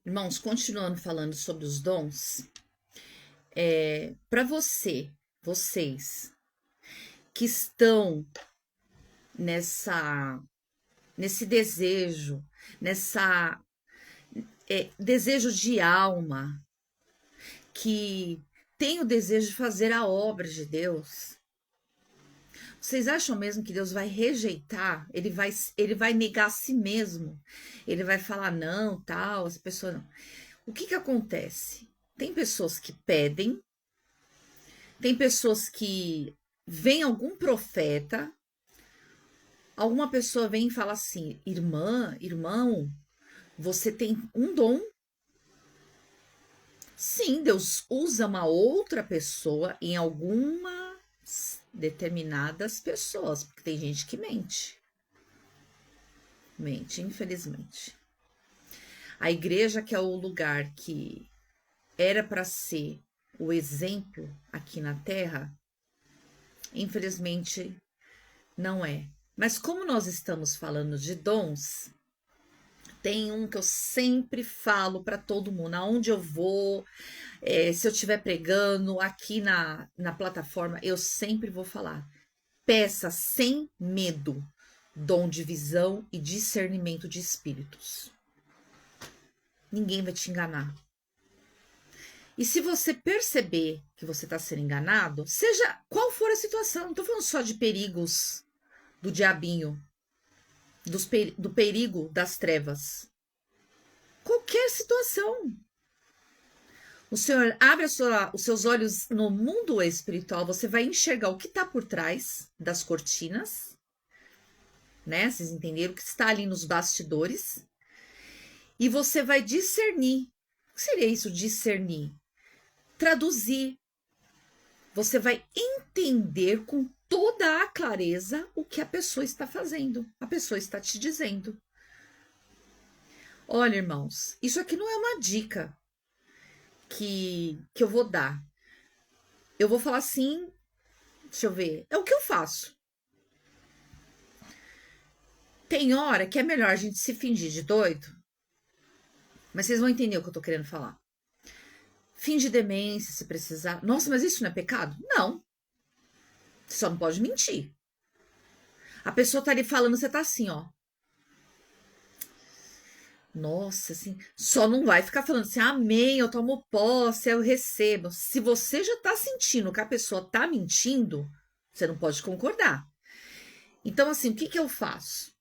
Irmãos, continuando falando sobre os dons, para vocês que estão nessa, nesse desejo, nessa desejo de alma, que tem o desejo de fazer a obra de Deus, vocês acham mesmo que Deus vai rejeitar? Ele vai negar a si mesmo? Ele vai falar não, tal, essa pessoa não. O que acontece? Tem pessoas que pedem, tem pessoas que vem algum profeta, alguma pessoa vem e fala assim: irmã, irmão, você tem um dom. Sim, Deus usa uma outra pessoa em algumas determinadas pessoas, porque tem gente que mente. Mente, infelizmente. A igreja, que é o lugar que era para ser o exemplo aqui na terra, infelizmente não é. Mas como nós estamos falando de dons, tem um que eu sempre falo para todo mundo, aonde eu vou, se eu estiver pregando aqui na plataforma, eu sempre vou falar: peça sem medo dom de visão e discernimento de espíritos. Ninguém vai te enganar. E se você perceber que você está sendo enganado, seja qual for a situação, não estou falando só de perigos do diabinho, do perigo das trevas. Qualquer situação. O Senhor abre os seus olhos no mundo espiritual, você vai enxergar o que está por trás das cortinas, né? Vocês entenderam o que está ali nos bastidores. E você vai discernir. O que seria isso, discernir? Traduzir. Você vai entender com toda a clareza o que a pessoa está fazendo, a pessoa está te dizendo. Olha, irmãos, isso aqui não é uma dica que eu vou dar. Eu vou falar assim, deixa eu ver, é o que eu faço. Tem hora que é melhor a gente se fingir de doido, mas vocês vão entender o que eu tô querendo falar. Finge demência se precisar. Nossa, mas isso não é pecado? Não. Você só não pode mentir. A pessoa tá ali falando, você tá assim, ó. Nossa, assim, só não vai ficar falando assim, amém, eu tomo posse, eu recebo. Se você já tá sentindo que a pessoa tá mentindo, você não pode concordar. Então, assim, o que eu faço?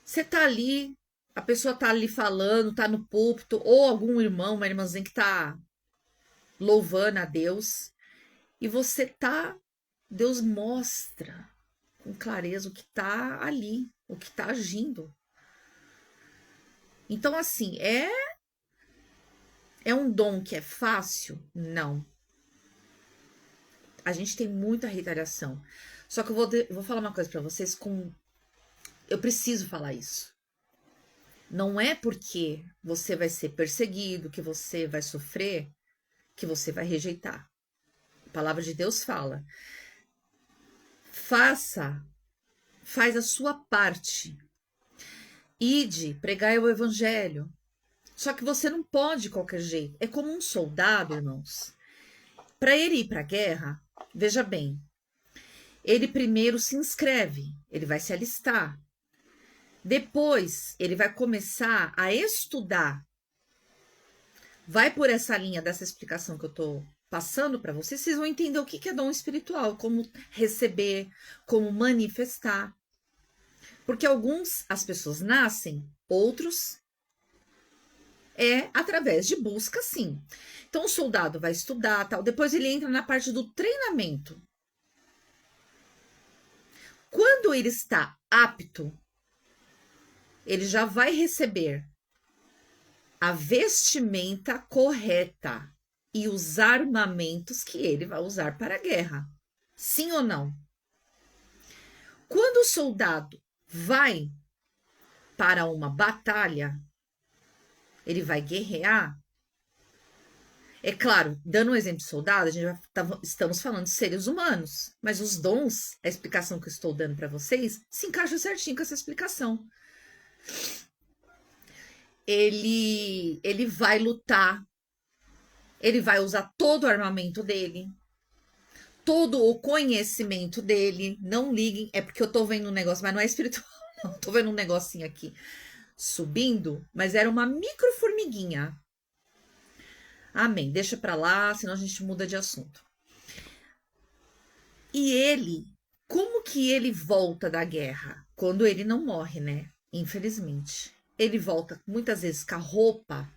Você tá ali, a pessoa tá ali falando, tá no púlpito, ou algum irmão, uma irmãzinha que tá louvando a Deus, e você tá, Deus mostra com clareza o que tá ali, o que tá agindo. Então, assim, é um dom que é fácil? Não. A gente tem muita retaliação. Só que eu vou falar uma coisa pra vocês com... Eu preciso falar isso. Não é porque você vai ser perseguido, que você vai sofrer, que você vai rejeitar. A palavra de Deus fala: faz a sua parte. Ide, pregai o evangelho. Só que você não pode de qualquer jeito. É como um soldado, irmãos. Para ele ir para a guerra, veja bem, ele primeiro se inscreve, ele vai se alistar. Depois, ele vai começar a estudar. Vai por essa linha dessa explicação que eu estou passando para vocês, vocês vão entender o que é dom espiritual, como receber, como manifestar. Porque as pessoas nascem, outros através de busca, sim. Então, o soldado vai estudar, tal. Depois ele entra na parte do treinamento. Quando ele está apto, ele já vai receber a vestimenta correta e os armamentos que ele vai usar para a guerra. Sim ou não? Quando o soldado vai para uma batalha, ele vai guerrear. É claro, dando um exemplo de soldado, estamos falando de seres humanos, mas os dons, a explicação que eu estou dando para vocês, se encaixa certinho com essa explicação. ele vai lutar, ele vai usar todo o armamento dele, todo o conhecimento dele. Não liguem, é porque eu tô vendo um negócio, mas não é espiritual, não. Tô vendo um negocinho aqui subindo, mas era uma micro formiguinha. Amém. Deixa pra lá, senão a gente muda de assunto. E ele, como que ele volta da guerra? Quando ele não morre, né? Infelizmente. Ele volta muitas vezes com a roupa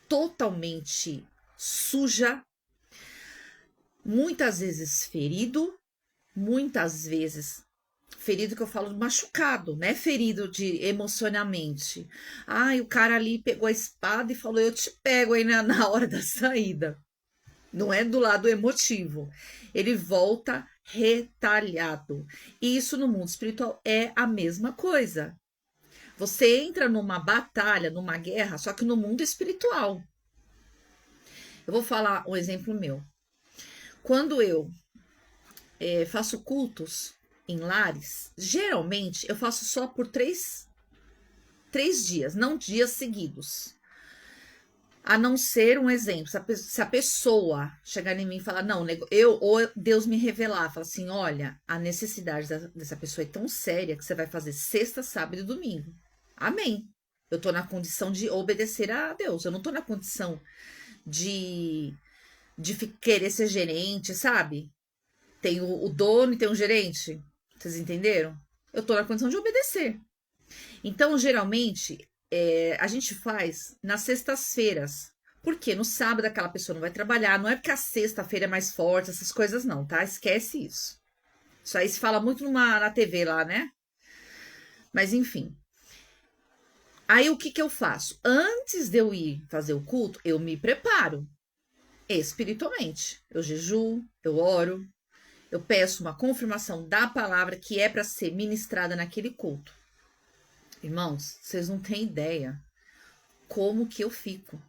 totalmente suja, muitas vezes ferido, muitas vezes ferido que eu falo machucado, né? Ferido de emocionalmente. Ai, o cara ali pegou a espada e falou: eu te pego aí na hora da saída. Não é do lado emotivo. Ele volta retalhado. E isso no mundo espiritual é a mesma coisa. Você entra numa batalha, numa guerra, só que no mundo espiritual. Eu vou falar um exemplo meu. Quando eu faço cultos em lares, geralmente eu faço só por três dias, não dias seguidos. A não ser um exemplo, se a pessoa chegar em mim e falar, não, ou Deus me revelar, falar assim, olha, a necessidade dessa pessoa é tão séria que você vai fazer sexta, sábado e domingo. Amém. Eu tô na condição de obedecer a Deus, eu não tô na condição de querer ser gerente, sabe? Tem o dono e tem o gerente. Vocês entenderam? Eu tô na condição de obedecer. Então, geralmente, a gente faz nas sextas-feiras. Porque no sábado aquela pessoa não vai trabalhar. Não é porque a sexta-feira é mais forte, essas coisas não, tá? Esquece isso. Isso aí se fala muito na TV lá, né? Mas enfim. Aí o que eu faço? Antes de eu ir fazer o culto, eu me preparo espiritualmente. Eu jejuo, eu oro, eu peço uma confirmação da palavra que é para ser ministrada naquele culto. Irmãos, vocês não têm ideia como que eu fico.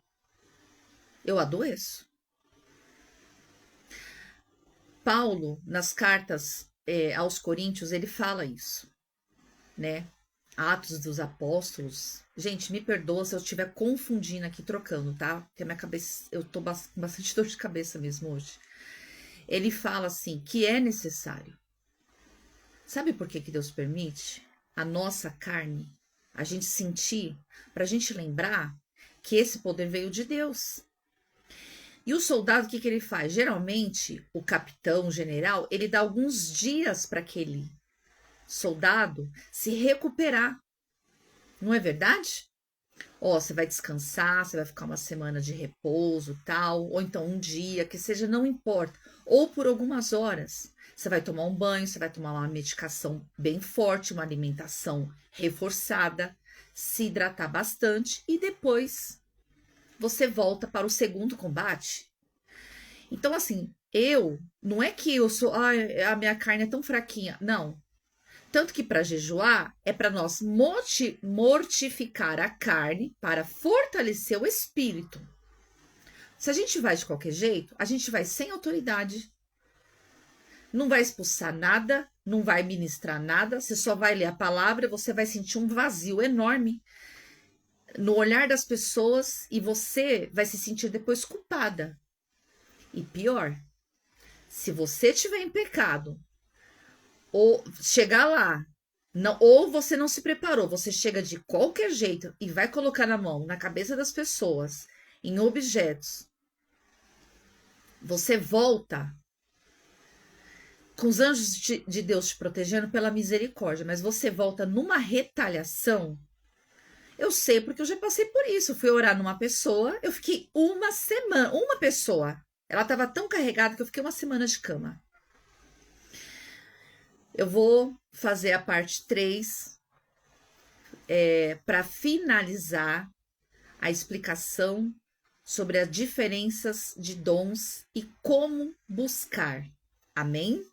Eu adoeço. Paulo, nas cartas aos Coríntios, ele fala isso, né? Atos dos Apóstolos. Gente, me perdoa se eu estiver confundindo aqui, trocando, tá? Porque a minha cabeça, eu tô com bastante dor de cabeça mesmo hoje. Ele fala assim, que é necessário. Sabe por que Deus permite a nossa carne, a gente sentir, pra gente lembrar que esse poder veio de Deus. E o soldado, o que ele faz? Geralmente, o capitão, o general, ele dá alguns dias para aquele soldado se recuperar. Não é verdade? Ó, você vai descansar, você vai ficar uma semana de repouso, tal, ou então um dia, que seja, não importa. Ou por algumas horas. Você vai tomar um banho, você vai tomar uma medicação bem forte, uma alimentação reforçada, se hidratar bastante e depois você volta para o segundo combate. Então, assim, não é que eu sou, a minha carne é tão fraquinha. Não. Tanto que para jejuar é para nós mortificar a carne para fortalecer o espírito. Se a gente vai de qualquer jeito, a gente vai sem autoridade, não vai expulsar nada, não vai ministrar nada, você só vai ler a palavra, você vai sentir um vazio enorme no olhar das pessoas e você vai se sentir depois culpada. E pior, se você estiver em pecado, ou chegar lá, não, ou você não se preparou, você chega de qualquer jeito e vai colocar na mão, na cabeça das pessoas, em objetos, você volta com os anjos de Deus te protegendo pela misericórdia, mas você volta numa retaliação. Eu sei porque eu já passei por isso. Eu fui orar numa pessoa, eu fiquei uma semana, uma pessoa. Ela estava tão carregada que eu fiquei uma semana de cama. Eu vou fazer a parte 3 para finalizar a explicação sobre as diferenças de dons e como buscar. Amém?